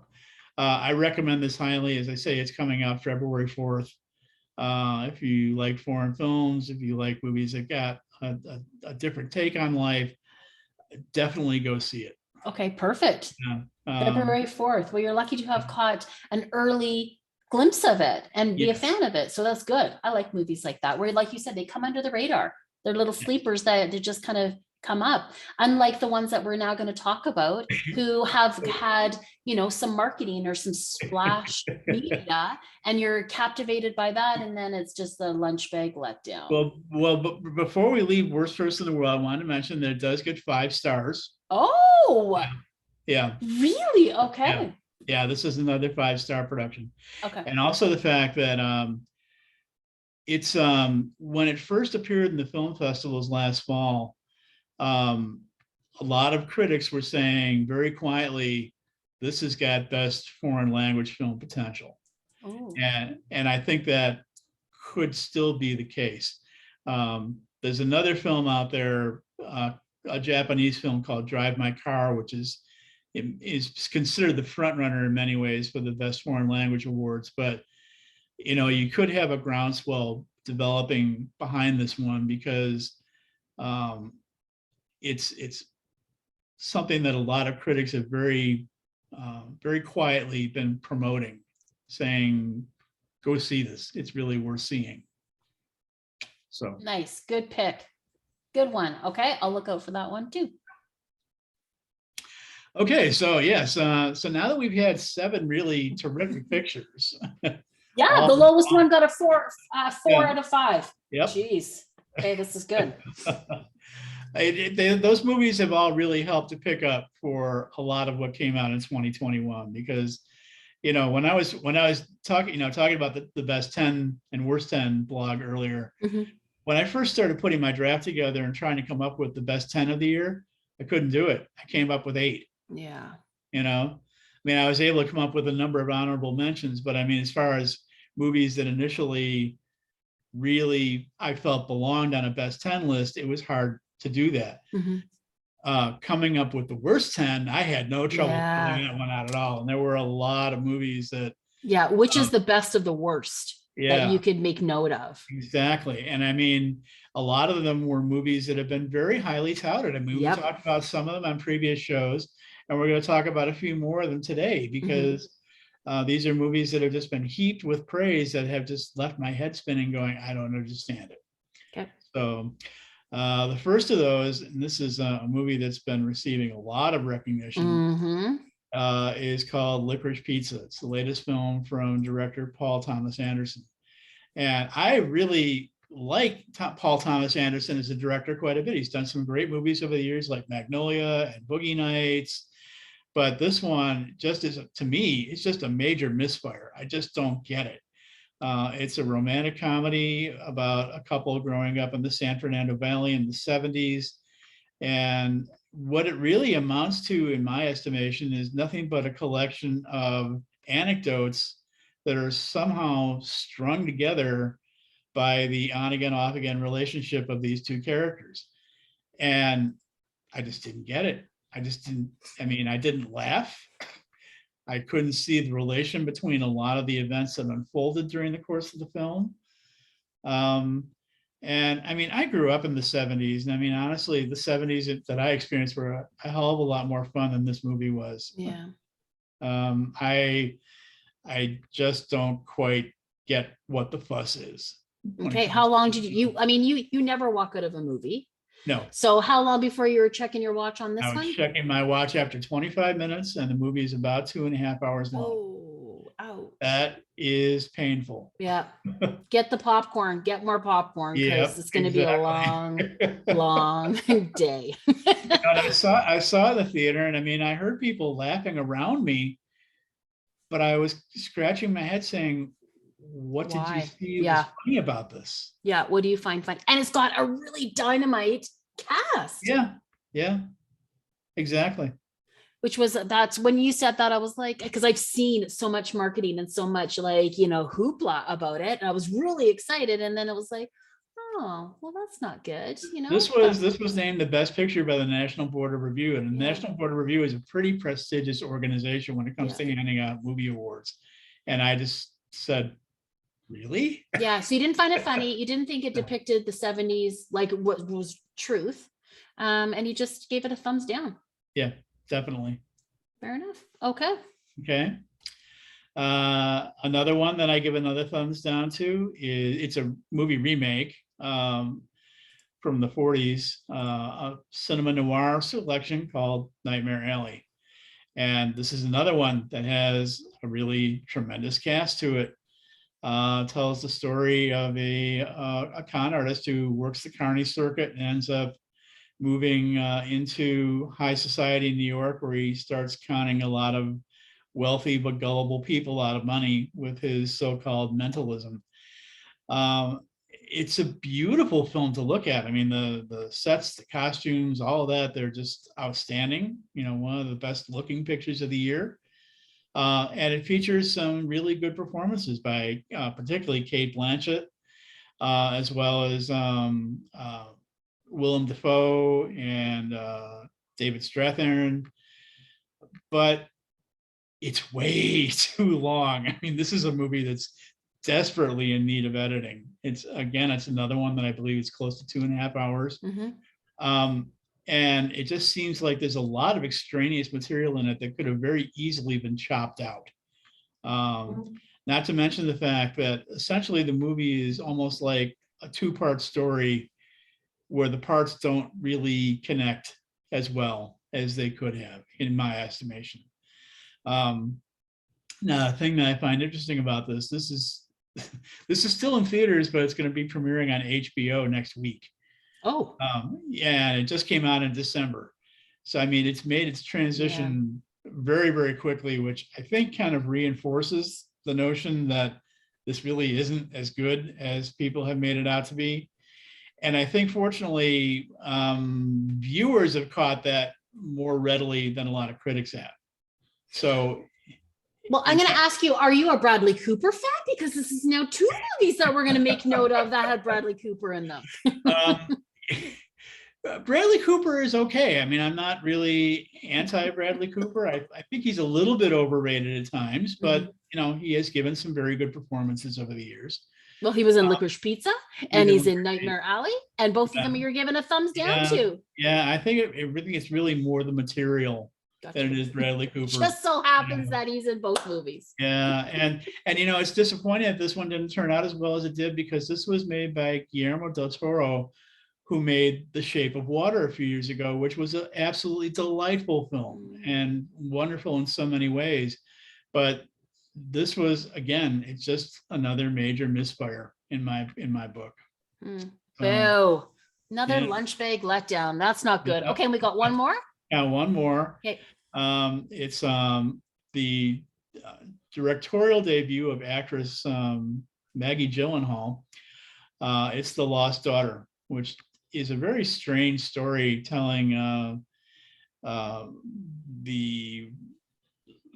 I recommend this highly. As I say, it's coming out February 4th. If you like foreign films, if you like movies that got a different take on life, definitely go see it. Okay, perfect. February 4th. Well, you're lucky to have caught an early glimpse of it and be a fan of it. So that's good. I like movies like that, where, like you said, they come under the radar. They're little sleepers that they just kind of come up, unlike the ones that we're now going to talk about, who have had, some marketing or some splash media, and you're captivated by that, and then it's just the lunch bag letdown. Well, but before we leave Worst Person in the World, I wanted to mention that it does get 5 stars. Oh, yeah. Really? Okay. Yeah, this is another 5-star production. Okay. And also the fact that it's when it first appeared in the film festivals last fall, a lot of critics were saying very quietly, this has got best foreign language film potential. Oh. And I think that could still be the case. There's another film out there, a Japanese film called Drive My Car, which is considered the front runner in many ways for the best foreign language awards. But you could have a groundswell developing behind this one, because it's something that a lot of critics have very quietly been promoting, saying, go see this, it's really worth seeing. So nice, good pick, good one. Okay, I'll look out for that one too. Okay, so yes, so now that we've had 7 really terrific pictures. Yeah, the lowest one got a 4 out of 5. Yep. Jeez. Okay, this is good. Those movies have all really helped to pick up for a lot of what came out in 2021, because when I was talking about the best 10 and worst 10 blog earlier, when I first started putting my draft together and trying to come up with the best 10 of the year, I couldn't do it. I came up with 8. Yeah. I was able to come up with a number of honorable mentions, but as far as movies that initially really I felt belonged on a best 10 list, it was hard to do that. Coming up with the worst 10, I had no trouble filling that one out at all. And there were a lot of movies that which is the best of the worst that you could make note of. Exactly. And a lot of them were movies that have been very highly touted. We talked about some of them on previous shows, and we're going to talk about a few more of them today, because these are movies that have just been heaped with praise that have just left my head spinning, going, I don't understand it. Okay. So the first of those, and this is a movie that's been receiving a lot of recognition, is called Licorice Pizza. It's the latest film from director Paul Thomas Anderson. And I really like Paul Thomas Anderson as a director quite a bit. He's done some great movies over the years, like Magnolia and Boogie Nights. But this one just is, to me, it's just a major misfire. I just don't get it. It's a romantic comedy about a couple growing up in the San Fernando Valley in the 70s. And what it really amounts to, in my estimation, is nothing but a collection of anecdotes that are somehow strung together by the on again, off again relationship of these two characters. And I just didn't get it. I just didn't, I mean, I didn't laugh. I couldn't see the relation between a lot of the events that unfolded during the course of the film. And I mean, I grew up in the 70s. And I mean, honestly, the 70s that I experienced were a hell of a lot more fun than this movie was. Yeah. I just don't quite get what the fuss is. Okay. How long did I mean, you never walk out of a movie. No. So how long before you were checking your watch on this one? I was checking my watch after 25 minutes, and the movie is about 2.5 hours long. Oh, ouch. That is painful. Yeah. Get the popcorn, get more popcorn, because it's going to be a long, long day. I saw the theater, and I mean, I heard people laughing around me, but I was scratching my head saying, what did you see was funny about this? Yeah, what do you find funny? And it's got a really dynamite cast. Yeah, exactly. Which was, that's when you said that, I was like, because I've seen so much marketing and so much like, hoopla about it. And I was really excited. And then it was like, oh, well, that's not good. This was named the best picture by the National Board of Review. And the National Board of Review is a pretty prestigious organization when it comes to handing out movie awards. And I just said, really? Yeah. So you didn't find it funny. You didn't think it depicted the 70s like what was truth. And you just gave it a thumbs down. Yeah, definitely. Fair enough. Okay. Okay. Another one that I give another thumbs down to is, it's a movie remake from the 40s, a cinema noir selection called Nightmare Alley. And this is another one that has a really tremendous cast to it. Tells the story of a con artist who works the carny circuit and ends up moving into high society in New York, where he starts conning a lot of wealthy but gullible people out of money with his so-called mentalism. It's a beautiful film to look at. I mean, the sets, the costumes, all of that, they're just outstanding. One of the best looking pictures of the year. And it features some really good performances by particularly Cate Blanchett, as well as Willem Dafoe and David Strathairn. But it's way too long. I mean, this is a movie that's desperately in need of editing. It's another one that I believe is close to 2.5 hours. Mm-hmm. And it just seems like there's a lot of extraneous material in it that could have very easily been chopped out. Not to mention the fact that essentially the movie is almost like a two-part story where the parts don't really connect as well as they could have, in my estimation. Now, the thing that I find interesting about this is still in theaters, but it's going to be premiering on HBO next week. Oh, yeah, it just came out in December. So, I mean, it's made its transition very, very quickly, which I think kind of reinforces the notion that this really isn't as good as people have made it out to be. And I think, fortunately, viewers have caught that more readily than a lot of critics have. So, well, I'm going to ask you, are you a Bradley Cooper fan? Because this is now 2 movies that we're going to make note of that had Bradley Cooper in them. Bradley Cooper is okay. I mean, I'm not really anti-Bradley Cooper. I think he's a little bit overrated at times, but he has given some very good performances over the years. Well, he was in Licorice Pizza, and he's in Nightmare Alley, and both of them you're giving a thumbs down to. Yeah, I think it's really more the material than it is Bradley Cooper. Just so happens that he's in both movies. Yeah, and it's disappointing that this one didn't turn out as well as it did, because this was made by Guillermo del Toro, who made The Shape of Water a few years ago, which was an absolutely delightful film and wonderful in so many ways. But this was, again, it's just another major misfire in my book. Boo. Another lunch bag letdown. That's not good. Okay, we got one more? Yeah, one more. Okay. It's the directorial debut of actress Maggie Gyllenhaal. It's The Lost Daughter, which is a very strange story telling the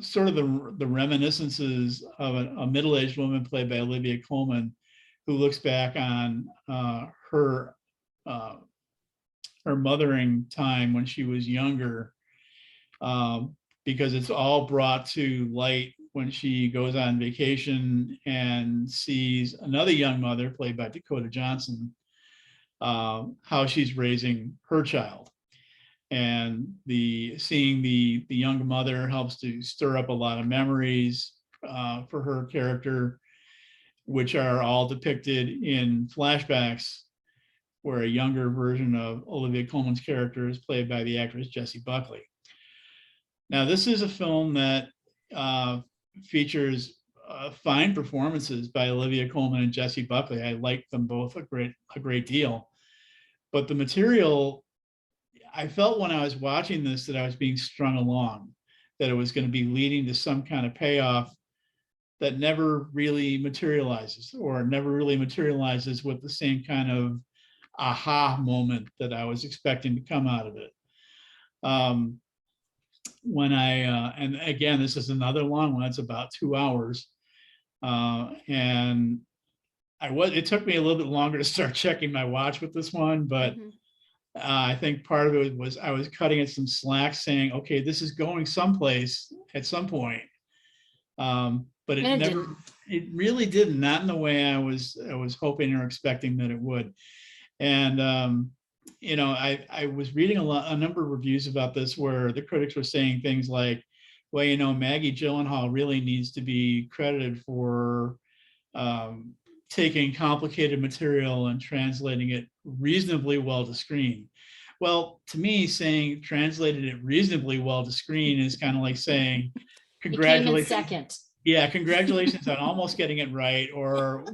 sort of the reminiscences of a middle-aged woman played by Olivia Colman, who looks back on her mothering time when she was younger, because it's all brought to light when she goes on vacation and sees another young mother played by Dakota Johnson, how she's raising her child. And seeing the young mother helps to stir up a lot of memories for her character, which are all depicted in flashbacks, where a younger version of Olivia Colman's character is played by the actress Jessie Buckley. Now, this is a film that features fine performances by Olivia Colman and Jessie Buckley. I like them both a great deal. But the material, I felt when I was watching this that I was being strung along, that it was going to be leading to some kind of payoff that never really materializes, or never really materializes with the same kind of aha moment that I was expecting to come out of it. And again, this is another long one. It's about 2 hours. And it took me a little bit longer to start checking my watch with this one, but I think part of it was I was cutting it some slack, saying, okay, this is going someplace at some point. But it really didn't, not in the way I was hoping or expecting that it would. And I was reading a number of reviews about this where the critics were saying things like, well, Maggie Gyllenhaal really needs to be credited for taking complicated material and translating it reasonably well to screen. Well, to me, saying translated it reasonably well to screen is kind of like saying, congratulations. Second. Yeah, congratulations on almost getting it right, or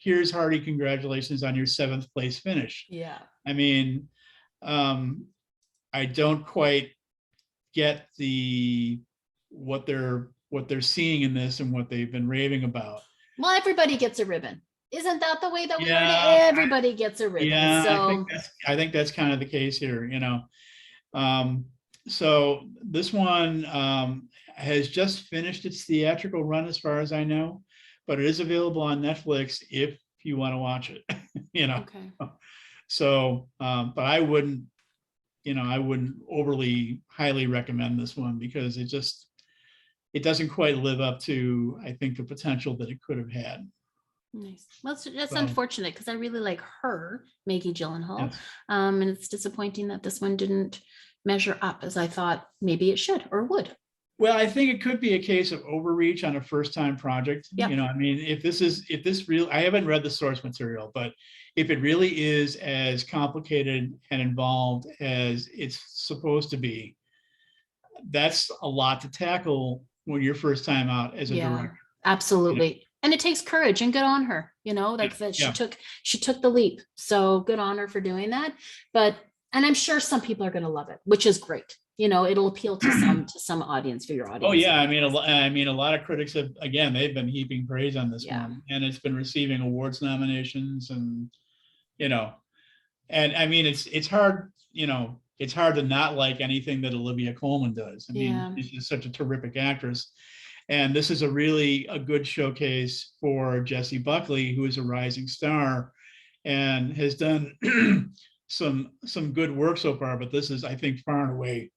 here's hearty congratulations on your 7th place finish. Yeah. I mean, I don't quite get what they're seeing in this and what they've been raving about. Well, everybody gets a ribbon. Isn't that the way that we learn it? Everybody gets a ribbon. Yeah, so I think that's kind of the case here, So this one has just finished its theatrical run, as far as I know, but it is available on Netflix if you want to watch it. Okay. So, but I wouldn't overly highly recommend this one, because it doesn't quite live up to, I think, the potential that it could have had. Nice. Well, that's unfortunate, because I really like her, Maggie Gyllenhaal. Yes. And it's disappointing that this one didn't measure up as I thought maybe it should or would. Well, I think it could be a case of overreach on a first-time project. Yeah. I mean, if this real, I haven't read the source material, but if it really is as complicated and involved as it's supposed to be, that's a lot to tackle when you're first time out as a director. Absolutely. And it takes courage, and good on her, that she took the leap. So good on her for doing that. And I'm sure some people are going to love it, which is great. It'll appeal to some audience, for your audience. Oh yeah, I mean, a lot of critics have, again, they've been heaping praise on this one, and it's been receiving awards nominations, and and I mean, it's hard, it's hard to not like anything that Olivia Colman does. I mean, she's such a terrific actress. And this is a good showcase for Jessie Buckley, who is a rising star and has done some good work so far. But this is, I think, far and away,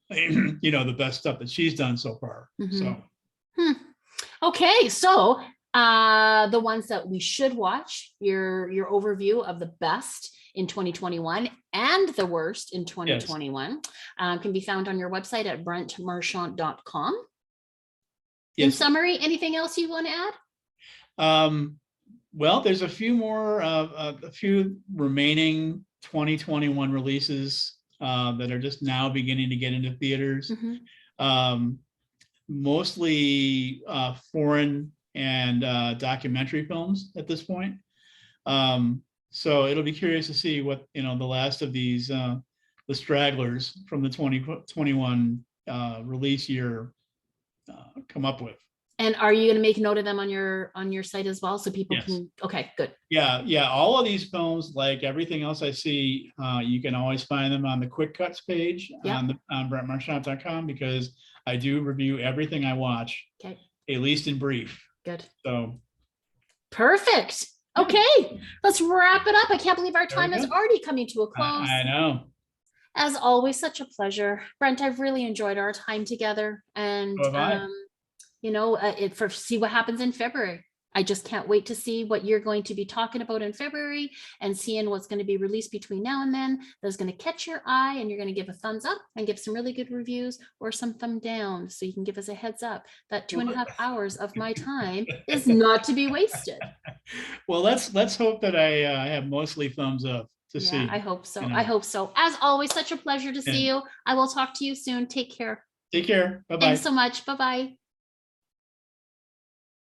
the best stuff that she's done so far. So, okay, so the ones that we should watch, your overview of the best in 2021 and the worst in 2021, can be found on your website at brentmarchant.com. In summary, anything else you want to add? Well, there's a few remaining 2021 releases that are just now beginning to get into theaters. Mostly foreign and documentary films at this point. So it'll be curious to see what the last of these the stragglers from the 2021 release year come up with. And are you going to make note of them on your site as well, so people Yes. can? Okay, good. Yeah. All of these films, like everything else I see, you can always find them on the Quick Cuts page on brentmarchant.com, because I do review everything I watch, Okay. at least in brief. Good. So perfect. Okay, let's wrap it up. I can't believe our time is already coming to a close. I know. As always, such a pleasure, Brent. I've really enjoyed our time together, and you know, see what happens in February. I just can't wait to see what you're going to be talking about in February, and seeing what's going to be released between now and then that's going to catch your eye, and you're going to give a thumbs up and give some really good reviews, or some thumb down, so you can give us a heads up that 2.5 hours of my time is not to be wasted. Well, let's hope that I have mostly thumbs up to see. I hope so. I hope so. As always, such a pleasure to see you. I will talk to you soon. Take care. Take care. Bye-bye. Thanks so much. Bye-bye.